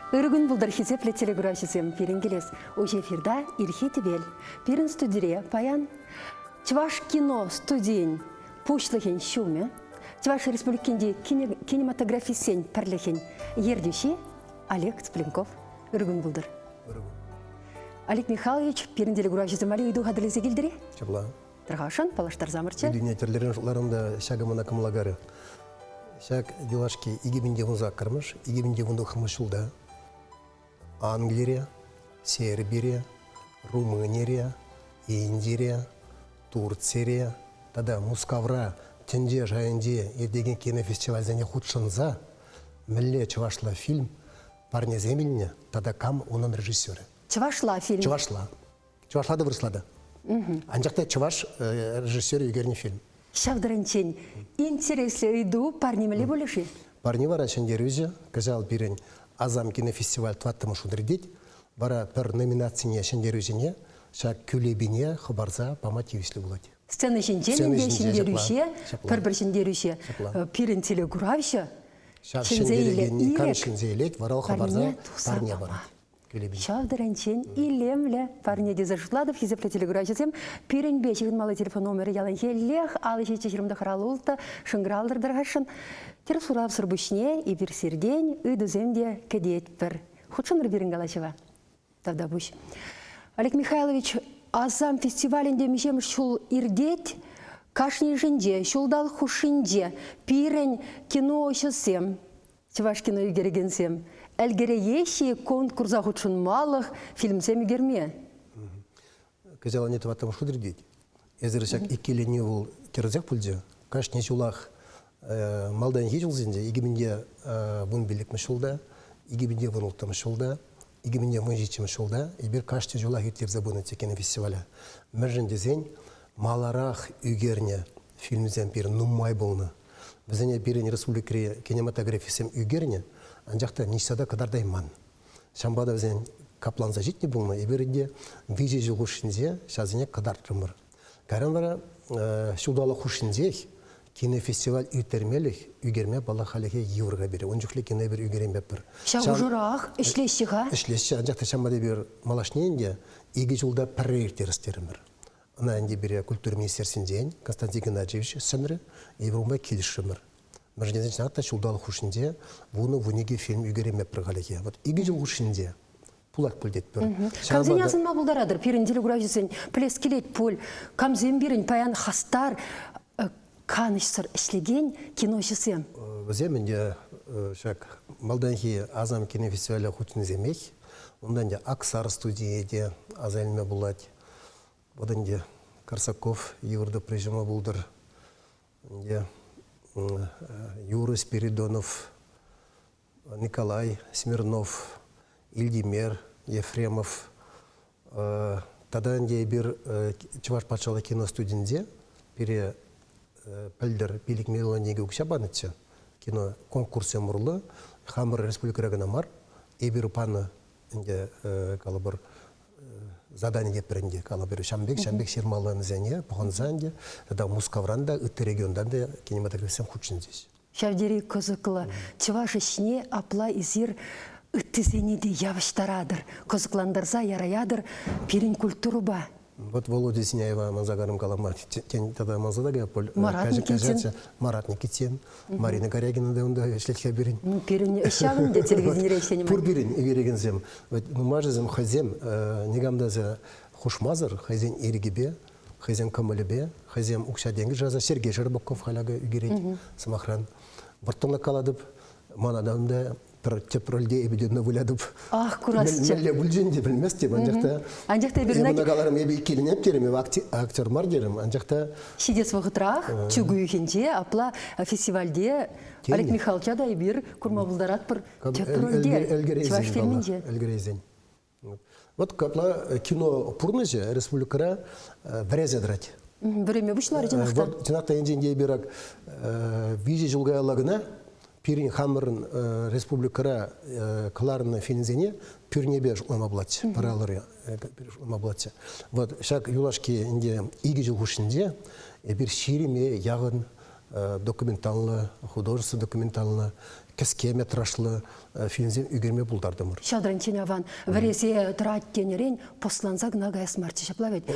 Өргін бұлдар хизепле телеграфизем пирин келес. Оже эфирда ирхи тебел. Пирин студире паян. Чваш кино студень пушлыхен шуме. Чваш республикенде кинематографисен парлыхен ердюши Олег Цыпленков. Өргін бұлдар. Олег Михайлович пирин телеграфизем али үйду хадылезе келдіре? Чабла. Тырғашын, палаштар замырчы. Үйдіне терлерін жыларында шағымына кымлагары. Шаг делашки игибинде вунза кырмыш, игибинде вунду хымышулда. Англия, Сербия, Румыния, Индия, Турция, тада Мускавра, Тенде, Жайынде, ердеген кинофестивальзіне худшынза, мілле чывашла фильм, парне земельне, тада кам оның режиссері. Чывашла фильм? Чывашла. Чывашлады вырыслады. Анжақта чываш режиссері егерне фильм. Шавдырынчен, интереслі иду парнемелі болеші? Парни вара шендерюзе, казал пирен Азам кинофестиваль тваттымы шудырдет, бара пір номинацияне шендерюзене, шак күлебіне хабарза памат еуслі болады. Сцена шендерюзе, шендерюзе, пір шендерюзе, пирен телеграфшы, шендерюзене кан шендерюзелет, варал хабарза парне бара. Шавдырынчен, илемлі парнеде зашладов, хизепле телеграфшесем, пирен бешігін малы телефон номері ялан хеллех, алы жечешірімді қаралы ұлты, шыңғыралдырдырғашын, тер сурав сұрбышне, и бір серден, үйдіземде кәдет бір. Худшыныр бірін қалашыва. Тавда бұш. Олег Михайлович, Азам фестивалінде мешем шул ирдет, кашни жінде, шулдал хушинде, пирен кино шысем, чываш кино үйгергенсем. Әлгере еші конкурса худшын малық фильмсем үйгерме? Казала нет ватам шудырдет. Езір шак икелене ол керзек пүлде, кашни жулақ малдан ежілзінде, егеменде вұн білік мүшілді, егеменде вұн ұлты мүшілді, егеменде вұн жеті мүшілді, ебір кашты жолақ еттер забуны текені фестиваля. Мәржінде зен маларақ үйгерне фильмзен пері нұммай болны. Бізіне бірін республикері кинематографисем үйгерне, анжақта нишсада кадардай ман. Шамбада бізен капланза жетне болны, ебірінде виже жылғы үшінде шазыне кадар тұрмыр. Кәрін бара шудалы құшынде кинофестиваль үйтермелік үйгерме бала халеге евроға бері. Он жүхлі кино бір үйгерем бәп бір. Шағы жырақ, ішлеші ға? Ішлеші. Анжақта шамбада бір малашнейінде егі жылда проекттер істерім бір. Ана әнде бірі культур министерсінден Константин Геннадьевич сәмірі евроға келішімір. Мәждензен жаңақта шулдалы құшынде бұны вөнеге фильм үйгерем бәп бір халеге. Вот егі жыл құшынде пулак пөлдет бір. Камзен язын ма бұлдарадыр? Перін телеграфисен плес келет пөл. Камзен бірін паян хастар канышсыр ішлеген киношысен. Өземенде шак малданхи Азам кинофестиваля хутин земек. Ондан де Аксар студиеде азайлме булать. Одан де Корсаков еврды прижима булдыр. Юрий Спиридонов, Николай Смирнов, Ильдимер, Ефремов. Тадан де бір чываш патшалы кино студенде пере пәлдір билік мелонеге өкшабанытшы. Кино конкурсы мұрлы, Хамыр республикарағына мар, ебір паны калабыр задание деп бірінде калабыр Шамбек Шермаланы зәне, Пұғынзанде, Мускавранда, үтті регионданда кинематографисен худшындес. Шавдері көзіқлы, чываш ішіне апла изир үтті зенеде явыштарадыр, көзіқландырза яраядыр, перін культуру ба. Вот Володя Синяева манзагарым каламар. Тен тогда манзадага поль. Марат Никитин. Марат Никитин. Марина Корягина да онда эшлетке берин. Ну перин эшавын де телевидение решение. Пур берин игерегензем. Вот мажезем хазем негамда за хушмазар хазен иргибе, хазен камалебе, хазем укша деньги жаза Сергей Жербаков халяга игерет самохран. Бартонла каладып манадамда тепролде эбиденно вылядып. Ах, курасчы. Мелле бүлженде білмес деп, анжақта. Анжақта бірінак. Мұнагаларым ебі келінеп терім, актер мар дерім, анжақта. Шидес вағытрақ, чүгүйхенде, апла фестивальде, Олег Михайловича да ебір күрма бұлдарат бір тепролде. Чываш фильмінде. Әлгерезен. Вот капла кино пұрныжы, республикара врезе драть. Время бұшылары жанақта. Жанақта енженде ебірак виже жылға алагына, Пирин Хаммерн республикара кларна финзене пюрнебе жуламаблать паралары жуламаблать. Вот шак юлашки инде иги жылгушинде бир шириме ягын документально художество документально кіске метрашлы фильмзем үгерме бұлдардымыр. Шадран чинаван варесе трат тенерен посланзаг нагая смарчы шаплавет.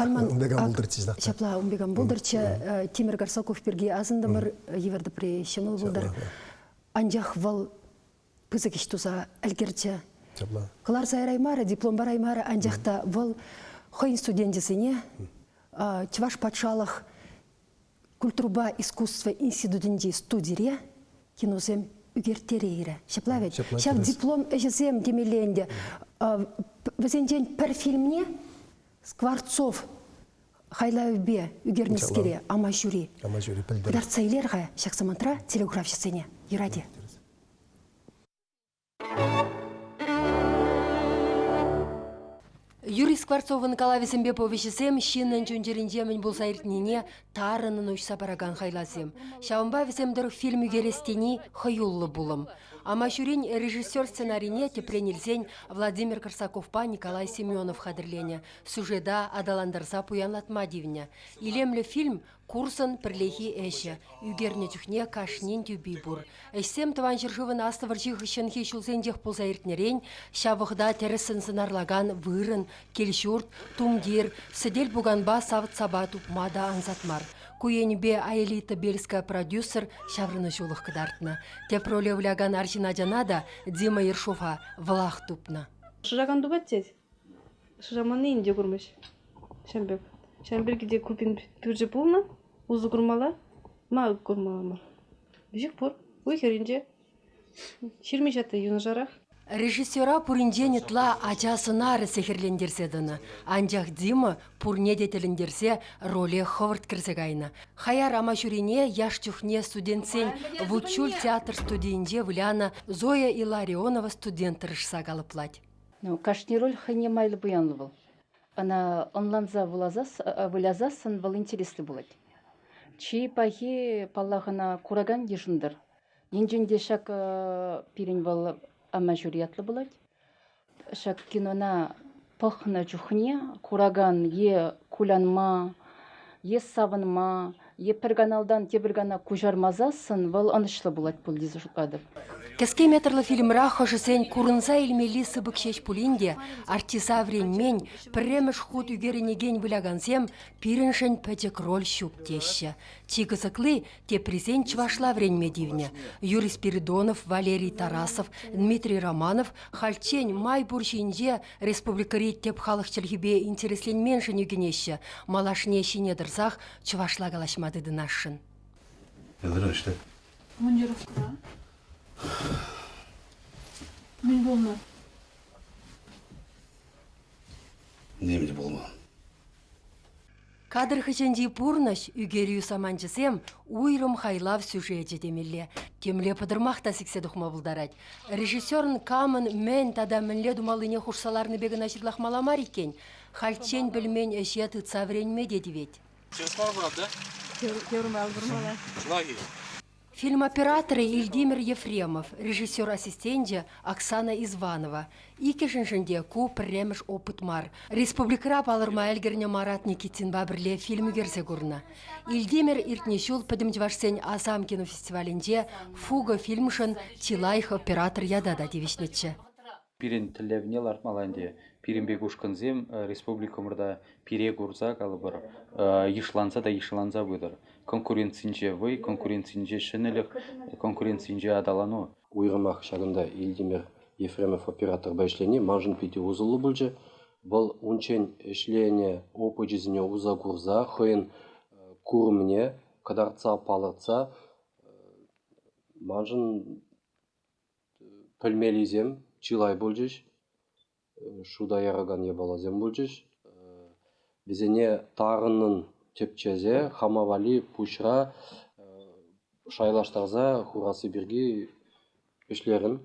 Умбеган бұлдырчы знақта. Шапла умбеган бұлдырчы Тимир Гарсаков перге азындымыр еверді пре шыныл бұлдар. Анжақ вал пызык іштуза әлгерчі. Кылар сайраймары, диплом бараймары анжақта вал хойн студентесіне Чуваш патшалық культурба искусства институтінде студире кинозем үгертерейрі. Шаплавет. Шап диплом әжізем демеленде. Візенден пір фильмне Скворцов Хайлаубе үгермескере ама жюри. Дарцайлерға шақсамантра телеграфшысыне. Юраде. Юрий Скворцовын калависембе повешесем, шиннен чөнчеринжемін бұл сайртнене тарынын ұшса бараган хайласем. Шауынба весемдір фильм үгерестені хойуллы булым. Ама шүрен режиссер сценарине тепренелсен Владимир Корсаковпа Николай Семенов хадырлене. Сюжеда адаландырса пуянлатма дивне. Илемлі фильм курсын пірлехи әші. Үгерне жүхне кашнен тюби бур. Әшсем тыван жыржывын астывыржих үшін хешулсендех пулса иртнерен, шавықда терісін сынарлаган вырын, келшурт, тумдир, сыдел буганба савыт сабату мада аңзатмар. Куенебе аэлита бельская продюсер шаврыны жулық кыдартны. Теп роле вляган Арчина Жанада Дима Ершова влах тупна. Шыраган дубаттет. Шыраманы инде көрмеш. Шамбек. Шамбергеде купин пюрже пулна. Узы курмала. Ма курмала. Бижик пор. Уйхеринже. Ширмешаты юна жарах. Режиссера пуринженетла ачасынары сехерлендерседіні. Анжақ Дима пурне детелендерсе роле ховард кірсегайны. Хаяр амашурине яштюхне студентсен вучуль театр студенже вляна Зоя Илларионова студенттырышса галыплать. Кашни роль хане майлы буянлы был. Она онланза вылязасын был интереслі болады. Чи пахи паллахына кураган ешіндір. Енжінде шак пирин был ама жюриятлы болады. Шак кинона пахна чухне, кураган е кулянма, е савынма, е перганалдан тебіргана кужармазасын, вал анышлы болады бұл дезі жұқадыр. Кәске метрлы фильмра хошысен курынса илмели сыбык шеш пулинде, артиса вренмен, піреміш худ үгерінеген білягансем, пиріншін пәтек роль шуп теші. Чигысықлы те презент чвашла вренме дивне. Юрий Спиридонов, Валерий Тарасов, Дмитрий Романов, хальчень май буршинже республикари теп халық челгібе интересленмен шынюгенеші, малашне шине дырзақ чвашла галашмады дынашын. Эдірішті. Монировка. Мен болма. Немде болма. Кадр хыченди пурнаш үгерию саманчысем уйрым хайлав сюжеті демелле. Темле подырмақта сіксе дұқма бұлдарад. Режиссерн камын мен тада мінле думалыне хушсаларны бегін ашырлақ маламар екен. Хальчен білмен әшет ұтса вренме деді вет. Фильм операторы Ильдимир Ефремов, режиссер-ассистенте Оксана Изванова. Икешіншінде ку пірреміш опыт мар. Республикара палырма әлгерне Марат Никитин бабірле фильмі керсе көріні. Ильдимир иртнешул пөдімдівашсен Асам кинофестивалінде фуга фильмшын Тилайх оператор ядада девишнетші. Пирен тілевне лартмаланде, пиренбек ушканзем республикамырда пире гурза калыбыр, ешланса да ешланса бұдыр. Конкуренцинже вой, конкуренцинже шынелік, конкуренцинже адалану. Уйрымақ шағында Ильдимир Ефремов оператор бәйшлене мажын пети узылы бұлжы. Бұл унчен эшлене опыжызіне уза гурза, хойын курымне, кадарца палырца, мажын пөлмелизем, чилай бұлжыш, шуда яраган ебалазем бұлжыш. Бізіне тарынын тепчезе, хамавали пушра шайлаштарза хурасы бірге эшлерін.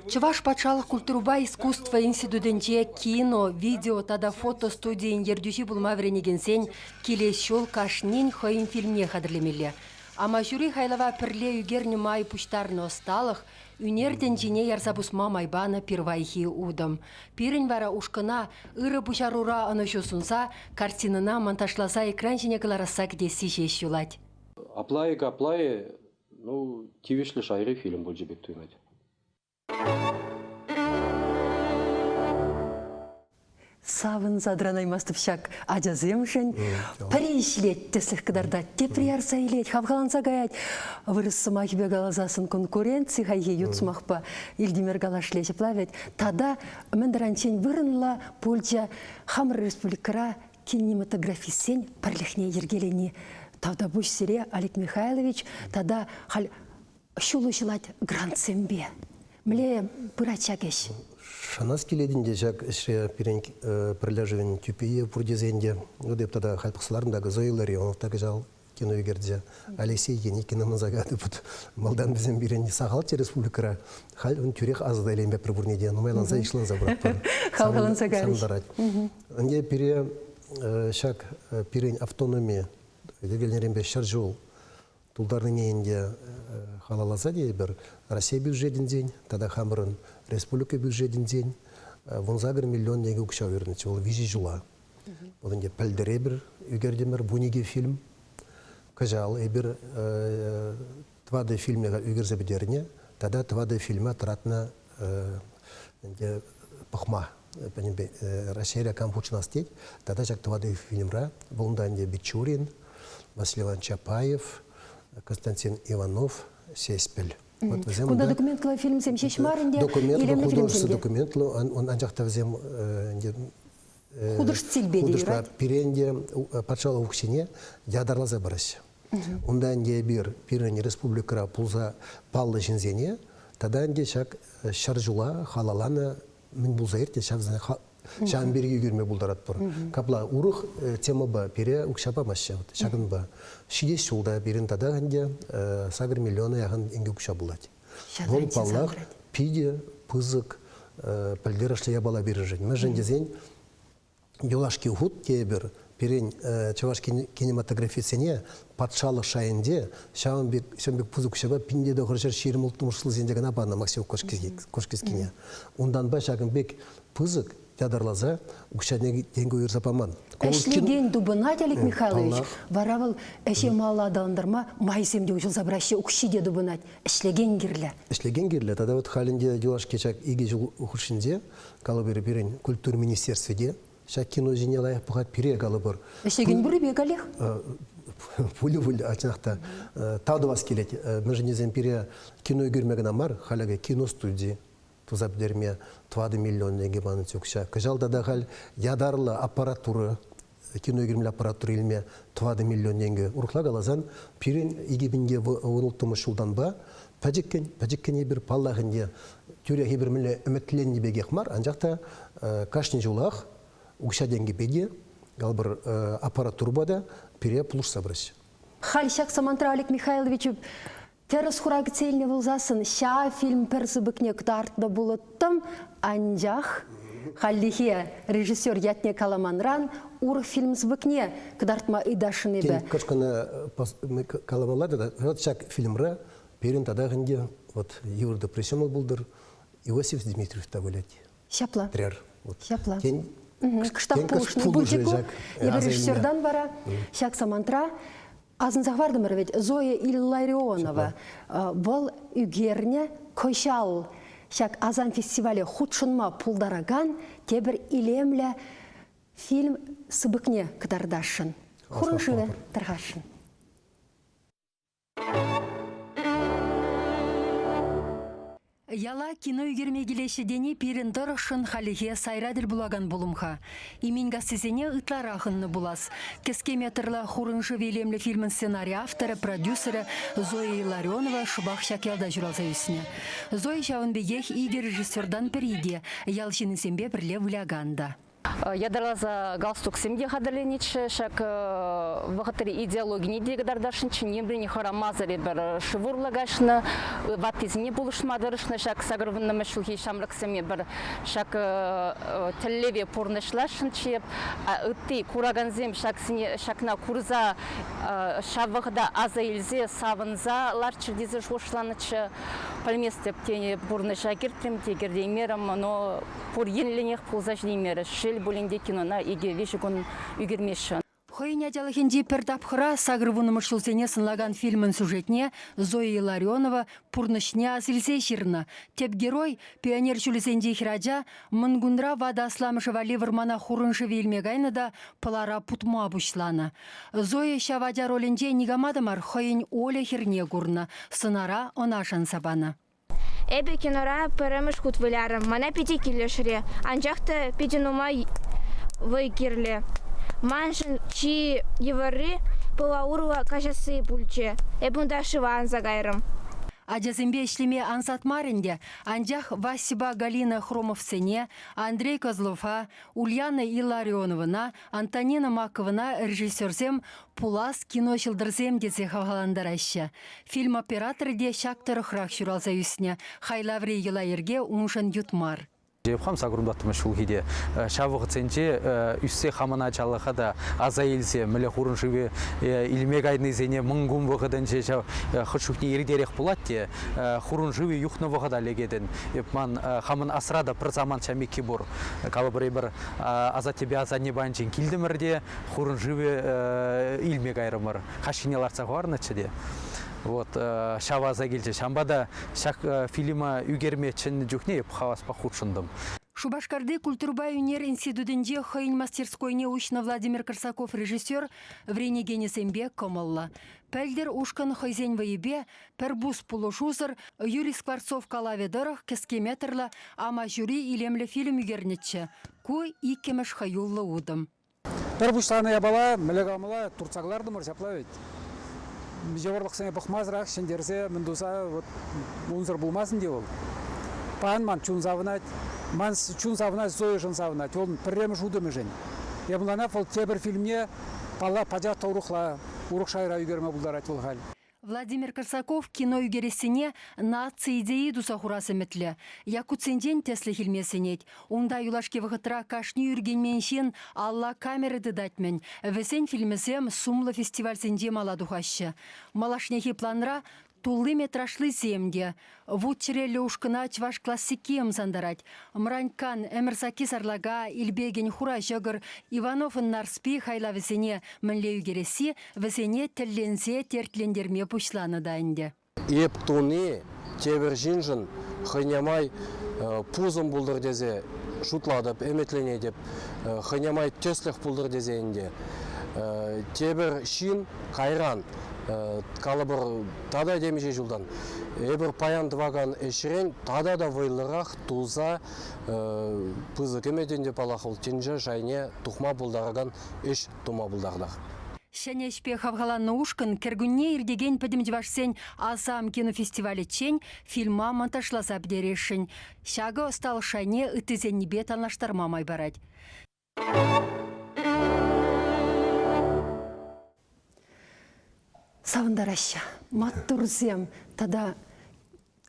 Чуваш патшалық культурба искусства институтынче кино, видео тада фото студийін ердюші бұлма вренегенсен келес шол кашнен хойын фильмне қадырлемелі. Ама жюри хайлава пірле үгерні май пуштарны осталық, үнерден жіне ярзабусма майбана пирвайхи удым. Пирін вара ушкына ыры пушарура анушу сунса, картинына монтажласа экран жіне кылараса кдесі жеш юлать. Аплайы Ну, тивишлі шайры фильм бұл жебек туйнады. Савын задранай мастыпшак ажаземшен, паришлет теслих кадарда, теприярса илет, хавгаланса гаять, вырыссымах бегалазасын конкуренции, хайе ютсмахпа, Ильдимер галашлече плавять, тада мендранчен вырынла польча хамр республикара кинематографисен парлихне ергелени. Тавда буш сире Олег Михайлович, тада халь шулышылать грантсембе. Мле пырачагеш. Шанас келедінде жак ішре перенк прилежевен тюпие пурдезенде, деп тада халпықсыларындағы Зоя Ларионовтағы жал кино егерде, Алексей Еникинамын загады бұд. Малдан бізен берен сағалчы республикара, хал он тюрех азыда елембе прибурнеде, нумайланса ишланса бұрап. Халқаланса гариш. Анде пере шак перен автономия, дегелнеренбе шаржол, тулдарның енде халаласа дей бір Россия бюджетін день, тада хамырын республика бюджетін день, вонзагыр миллион денге ұқша өрінді, ол визи жула. Ол енде пәлдіре бір үгердемір бұниге фильм, кажал әбір 2D фильмеға үгерзе бідеріне, тада 2D фильма тұратына пұқма. Россия кампучына стеть, тада жак 2D фильмра, бұлында енде Бичурин, Василий Иванович Чапаев, Константин Иванов, Сеспель. Куда документлы фильм сем шешмарынде, документлы, художественный документлы, он анжақта взем художественный бедей, right? Перенде патшалы уксине ядарлаза барась. Онда анде бир пирен республикара пулза паллы жинзене, тада анде шак шаржула халаланы мен булза ерте шан берге көрме булдарат бұр. Капла урух тема ба пере укшапа маша, шагын ба. Шиде шулда берін тада анде сагыр миллионы яғын енге укша булады. Вон паллах пиде, пызык, пәлдер ашлая бала берін жын. Мәжін дезен Юлашки Ухуд кейбір перен чаваш кинематографисене патшалық шайынде шамбек пузык шаба пинде де хоршар шерім ұлттың ұшылы зендеген апанна Максим Кошкескине. Ондан ба шағын бек пызык ядарлаза ұқшадне денгі үйір запаман. Әшлеген дубынат, Олег Михайлович, варавыл әше малы адалындырма майсемде ұшыл забрашы ұқшиде дубынат. Әшлеген керлі. Әшлеген керлі. Тада вот халінде Юлашки чак иге жыл ұқыршынде, калыбері берен культур министерстведе, шак кино жіне лайық бұғат пере калыбыр. Әшлеген бұры бек, Олег? Пулі-пулі ачынақта тауды бас келет. Мәжінезен пере кино көрмеген амар, халяға кино студии. Тузап дерме 2 миллион денге баны тюкша. Кажалда да хал ядарлы аппаратуры, кино игрмелі аппаратуры илме 2 миллион денге урықла қалазан, пирен игебінде ұнылтымы шулдан ба, пәжіккен ебір паллағынде тюрия ебір мілі үмітлен небеге қмар, анжақта кашни жулақ, ұқша денге беге, қалбір аппаратур бада, пире пулыш сабырыш. Хал шак Самантра Олег Михайлович террас хурагы цельне вылзасын, ша фильм персыбыкне ктартда булыттым, анжақ, халлихе режиссер ятне каламанран, ур фильм сбыкне ктартма идашын ебе. Кашканы каламалады да, вот шак фильмра, перен тадағынде, вот Юрда Пресемов булдыр, Иосиф Дмитриев табылет. Шапла. Трер. Шапла. Кыштақ Кыштақ пулышны бульчику, ебе режиссердан бара, шак Самантра, Азынзақ бардымыр ведь Зоя Илларионова. Бұл үгерне көшал шак Азан фестивалі худшынма пулдараган тебір илемлі фильм сыбыкне кыдардашын. Хурын жыве тарғашын. Яла кино үгерме келеші дене перін дұрышын халіге сайрадыр булаган болымға. Именға сізене ұтлар ақынны булас. Кеске метрлі хурыншы велемлі фильмін сценарий авторы, продюсері Зоя Илларионова шубақ шакелда жүралза үсіне. Зоя жауынбегех иге режиссердан перейде, ялшының сенбе бірле выляганда. Ядарлаза галстук семде хадырленичі, шак вағытыры идеологини дегдардашынчы, нембрені харамазари бір шывурлагашны, ватизіне булышмадырышны, шак сағырвынны мәшілхей шамрық семе бір шак тіллеве порнышлашынчы, үтті кураганзем шакна курза шавығыда аза илзе савынза ларчырдезі жошланычы, пальместеп тені бұрны жагертрем тегердей мерім, но пұр енленех пулзаж деймері, шел бөлінде кинона еге вешігін үгермеші. Хойня дялахенде пердапхыра сагрывунымыш шулсене сынлаган фильмын сюжетне Зоя Илларионова пурнышня силсе ширна. Теп герой пионер чулесенде хираджа мынгундра вада асламышева ливермана хурыншы вилмегайны да пылара путма бушлана. Зоя шавадя ролинде нигамадымар хойын оля хирне гурна, сынара онашан сабана. Эбе кинора пырымыш хутвылярым, мана пяти килешре, анжақта пятинума вой кирле. Маншын чи евары пылаурула кашасы пульче, эбунда шыван загайрым. Аджазымбе ишлеме ансат маренде, анжах Васиба Галина Хромовсене, Андрей Козлова, Ульяна Илларионовна, Антонина Маковна режиссерзем Пулас кино шылдырзем десе хаваландараща. Фильм операторы де шактыры храх шуралза юсне, хайлаври елайерге умшан ютмар. Жепхам сагрумдаттымы шулхиде шавығы ценче үссе хамана чалыға да аза елсе мүлі хурын шыве илмек айднызене мұңгум вғыдынче хышухне ердерек бұлатте хурын шыве юхны вғыда легеден. Епман хамын асрада пір заман чамеки бұр. Калы бір аза тебе аза не банчен килдімірде хурын шыве илмек айрымыр. Хашинеларца ғарнычыде. Вот шаваза келче шамбада шак фильма үгермечен жүхне хаваспа худшындым. Шубашкарды культурбай унер институтынде хойн мастерскойне учна Владимир Корсаков режиссер Врене Генесембе комалла. Пәлдер ушкан хойзен вайыбе, пербус пулушузыр, Юрий Скворцов калаведырых кескеметрла, ама жюри илемле фильм үгернетче. Куй иккемеш хаюллы удым. Пербуштаны ябала, мелегамала, турцагларды мұрсаплавет. Жеварлық сәне бұқмазырақ, шендерсе, міндуса, ұнзыр болмасын де ол. Паған ман чун завынат, ман чун завынат, зоя жын завынат, ол пірремі жудымы жын. Ебілана, ол тебір фильмне, пала падя таурықла, ұрық шайра үйгерме бұлдар айтыл хал. Владимир Корсаков кино үгересіне нация идеи дуса хурасы метлі. Якутсенден теслі хилмесенет. Онда юлашке вғытра кашни үргенменшен алла камеры датмен. Весен фильмесем сумлы фестивальсенде мала духашы. Малашнехи планра тулы метрашлы земге. Вутчерелі ушкына чваш классикием зандарать. Мранькан эмерсаки сарлага, илбеген хура жығыр, Ивановын нарспи хайла весене мінле үгересі, весене тілленсе тертлендерме пушланы дайынде. Еп туны, тебір жинжын, хынямай пузым бұлдыр дезе, шутладып, эметлене деп, хынямай төсліх бұлдыр дезейінде. Тебір шин қайран, калыбыр тада демеше жылдан. Эбір паян дваган эшірен, тада да вайлырақ тулза пызы кеметенде палақыл тенже жайне тухма бұлдарыған эш тума бұлдардақ. Шәнешпе хавгаланны ушкын кергүнне ирдеген пәдімдівашсен Азам кинофестивалі чен фильма монтажласа бдерешін. Шағы остал шайне үтізеннебе танлаштарма майбарад. Савындараща, маттурзем, тада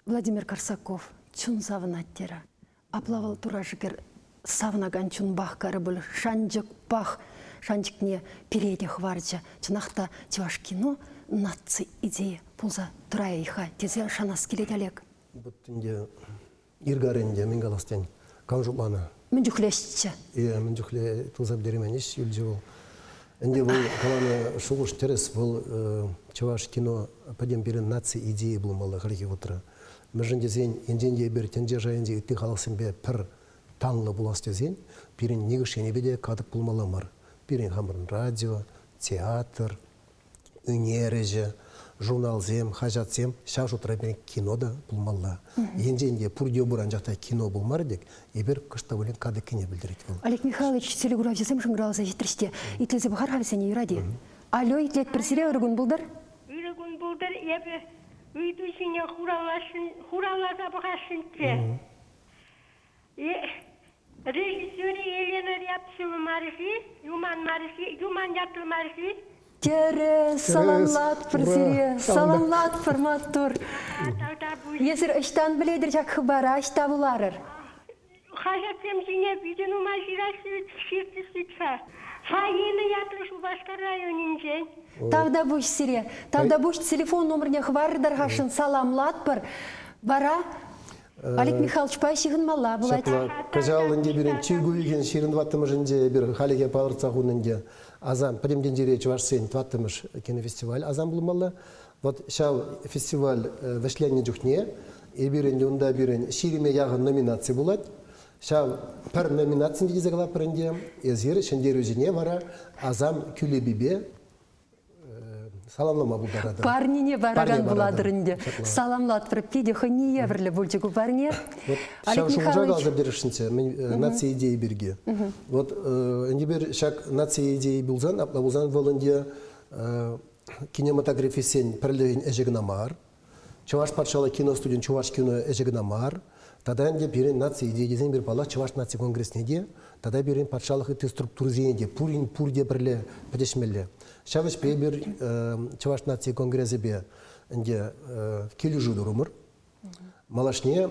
Владимир Корсаков, чун савынаттера. Аплавал туражыкер савнаган чун бах карыбыл, шанчык бах, шанчыкне переде хварча, чынақта чеваш кино, наци идея, пулза турая иха, тезе шанас келет алек. Бұттынде иргаренде менгаластен каужулана. Мен жүхлешчі. Мен жүхле тулзап деременеш юлжы ол. Энде бұл қаланы шуғыш терес бұл чаваш кино падем берен наци идеи бұлмалы ғырги отыра. Мәжінде зен, енденде бір тенде жайынде үтті қалықсын бе пір таңлы бұласты зен, бірін негіш енебеде кадық бұлмалы мар. Бірін ғамырын радио, театр, өнережі, журнал зем, хажат зем, шаш отыра берен кинода бұлмалы. Енденде пұрдеу бұран жақта кино бұлмар дек, ебір күшті бөлін кадық кене білдірет бұл. Олег Михайлович телеграф жесем шыңғыралса жетіріште. Итлезе бұхар хавесене юради. Алло, итлет бірсіре үргін бұлдар? Үргін бұлдар, ебі үйдусіне хураласа бұқашынче. Режиссері Елена Ряпсова Марisi, Юман Япыл Марisi. Тере, саламлат бірсіре, саламлат форматтур. Есір үштан біледір жақ хыбара, ашта бұларыр. Хажатсем жіне бүйден умажирасы шерті сүтса. Файыны ятыр Шубашкар районинжен. Тавда бұш сире, тавда бұш телефон номеріне хварыдар хашын саламлат бір. Бара, Олег Михайлович пайшығын мала бұлайды. Кажалынде бірін чүйгу еген шерін ваттымы жінде бір халеге палырца ғунынде. азам, премден жере чувашсен тваттымыш кинофестиваль азам булмалла. Вот шау фестиваль вешлянне жүхне, ебирен юнда бирен шириме яғын номинация булат. Шау пар номинация дизе гала пренде, езер шендер өзіне вара азам күлебибе саламлама булдарады. Парнине бараган буладырынде. Саламлат пиде хани еврле бульчику парне. Шау шумжага азабдершинче нация идеи берге. Вот энди бер шак нация идеи булзан, апла булзан волонде кинематографисен перлеген эжегнамар. Чуваш патшалы киностуден чуваш кино эжегнамар. Тогда энди берен нация идеи дезен бер пала чуваш нация конгресснеде. Тогда берен патшалых и структуризенде пурин пурде берле падешмелле. Шавыш пейбер чуваш нация конгрессе бе энди келюжу дурумыр. Малашне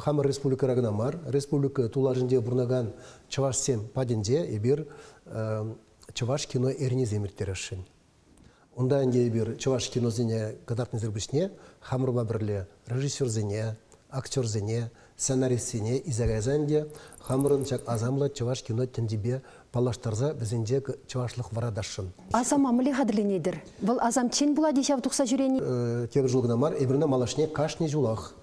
хамар республика рагнамар, республика тулажынде бурнаган чуваш сем паденде ебер чуваш кино эрниземиртерешин. Онда энди бир чуваш кинозине кадартны зербишне хамырба берле режиссер зене, актер зене, сценарист зене изагайзанде хамырын чак азамла чуваш кино тендибе палаштарза безенде чувашлык варадашын. Азам амли хадленедер. Бұл азам чен була дешав тухса жүрени? Тебір жылғынамар, ебіріне малашне кашне жулақ.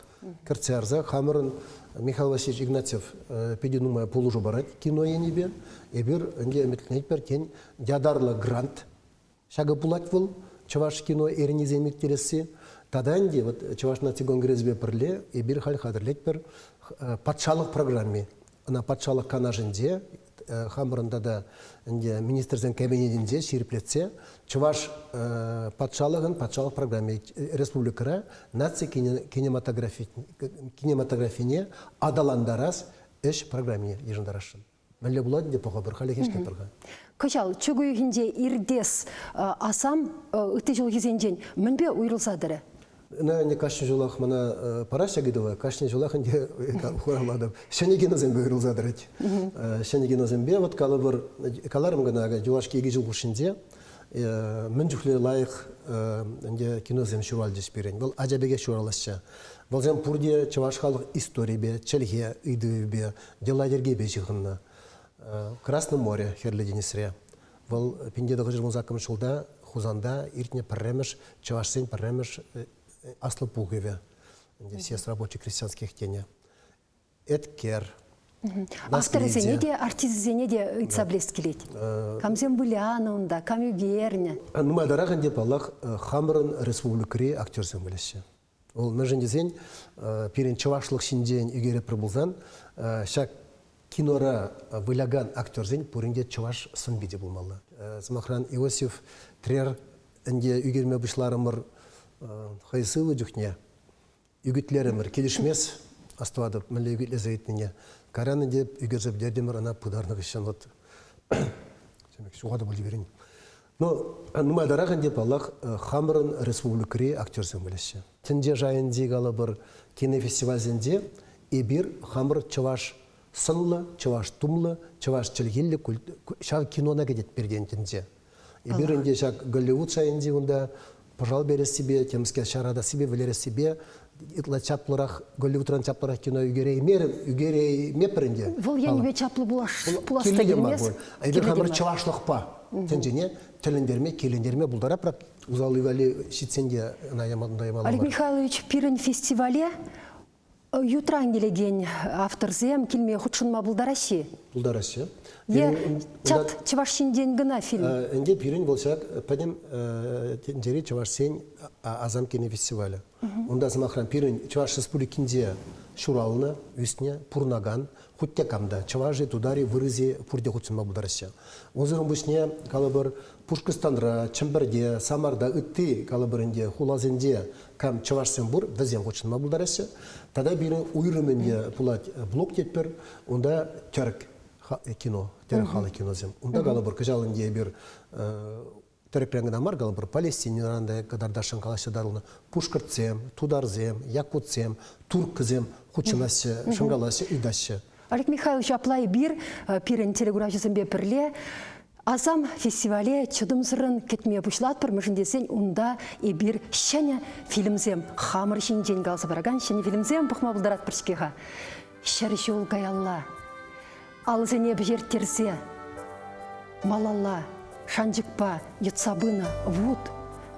Кірцерза хамырын Михаил Васильевич Игнатьев пединумая полужу барат кино енебе. Ебір үнде әметлінет беркен дядарлы грант шағы булат бұл чуваш кино эрниземик тересі. Таданде чуваш наци конгрессбе пірле ебір хал хадырлет бір патшалық программе. Ана патшалық канажынде хамырында да министрзен кабинетінде шеріплетсе, чуваш патшалығын патшалық программе республикара нация кинематографине адаландарас эш программе ежіндарашын. Мәлі болады деп оға бір қалы кешкен бірға. Кычал, чүгүйінде ирдес асам үтті жыл кезенжен мінбе ұйрылсадыры? Не кашни жолах мана параша гидова, кашни жолах инде хурамадам. Шенеген озен бөйрыл задрать. Шенеген озен бе вот калабыр каларым гана жолашки иги жыл кушинде мен жүхле лайық инде кинозем шуралдис берен. Бұл ажабеге шураласча. Бұл зем пурде чаваш халық история бе, челге иды бе, деладерге бе жығынна. Красное море херле денисре. Бұл пинде дағыжыр музакам шулда хузанда иртне парремеш, чавашсен парремеш Аслы Пугове, все с рабочих крестьянских теней. Эдкер. Автор зенеде, артист зенеде ыцаблест келет. Камзем Буляна онда, камю Герня. Ну, моя дорогая, где палах Хамрон республикари актер землеще. Ол меженде зень перен чавашлых синдень игере пробулзан, шак кинора выляган актер зень пуринде чаваш санбиде булмалы. Замахран Иосиф Трер инде игерме бышларымыр хайсылы жүхне, үгітлерімір келішмес астывадып, мәлі үгітлі зәйтіне. Караны деп үгірзіп дердемір ана пұдарны ғышын от. Шуғады бұл жіберін. Но, нұмай дарағын деп Аллах Хамрын республикари актерсен білеші. Тінде жайынде ғалы бір кинофестивальзінде ебір Хамр чаваш сынлы, чаваш тумлы, чаваш чілгелі шағы кинона кедет берген тінде. Ебір үнде шақ Голливуд жайынде онда пожал бере себе, темске шарада себе, велере себе, итла чапларах, Голливудран чапларах кино үгерей мепірінде. Вол я небе чаплы буласта келемес. Айбір хамыр чавашлықпа. Тенжене келендерме бұлдара, бірақ ұзалы вәлі шитсенде наямалы. Олег Михайлович, пирен фестивале ютран келеген авторзем келме худшынма бұлдарашы? Бұлдарашы. Чат чавашсинден гына фильм. Энде пирен болсак, падем тенджери чавашсен азам кинофестиваля. Онда замахран пирен чаваш республикинде шуралына, үстіне, пурнаган, хутте камда, чаважи тудари вырызе пурде худшынма бұлдарашы. Озырын бұшне калабыр Пушкыстандра, Чымбірде, Самарда, Үтті калабырынде, Хулазенде кам чавашсен бұр, візен худшынма бұлдарашы. Тада бирен уйрымынде пулат блок тетпір, онда түрік кино, терек халы кинозем. Онда галабыр кыжалынде бір түрікрәңгін амар, галабыр Палестинеранда кадардашын қалашы дарылына Пушкыртсем, Тударзем, Якутсем, Туркызем, худшынасы, шынгаласы, үйдашы. Олег Михайлович, аплай бір пирен телегуражызым бе бірле, Азам фестивале чудымсырын кетме бұшлат бір мүшіндесен, онда ебір шәне фильмзем, хамыр шынжен қалсы бараган, шәне фильмзем бұқма бұлдарат біршкеға. Шәрі жол ғаялла, алызене бжер терзе, малалла, Шанджикпа, Юцабына, Вуд,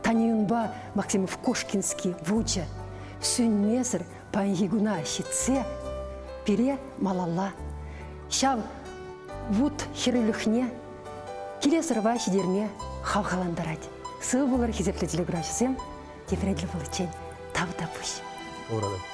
Таниюнба, Максимов Кошкинский, Вуча, Сюнмесер, Паньегуна, Щице, Пире, Малала, Шав, Вуд, Хирылюхне, Келесырва, Сидерме, Хавхаландарать. Сы булар хизепле телеграфиясем, тефредлі бұл чен, тавда пуш. Орада.